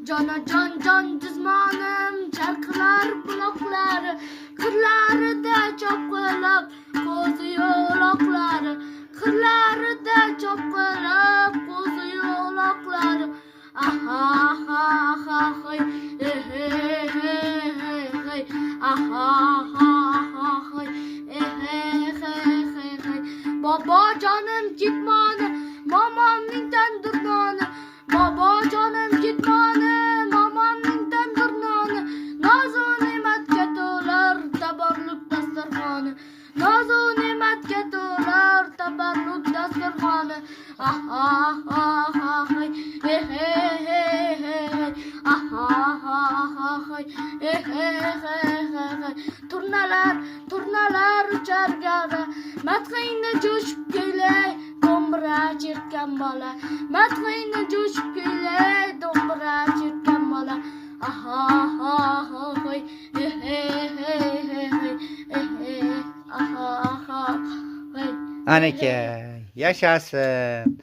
Jonajon jon jismonim charqlar buloqlari qirlarida chopqilab ko'zi yo'loqlari qirlarida chopqilab ko'zi yo'loqlari aha aha aha hey hey hey hey aha aha aha hey hey hey babo jonim ketmoni momomning tandir noni babo jonim ketmoni momomning tandir noni nozu ne'matga to'lar tabarruk dasturxoni nozu ne'matga to'lar tabarruk dasturxoni aha aha hey hey hey aha aha hey hey turnalar uchar gara madhingni jo'shib kuylay do'mbira chertgan bola madhingni jo'shib kuylay do'mbira chertgan bola aha aha hey hey aha hey Anaka, yashasin.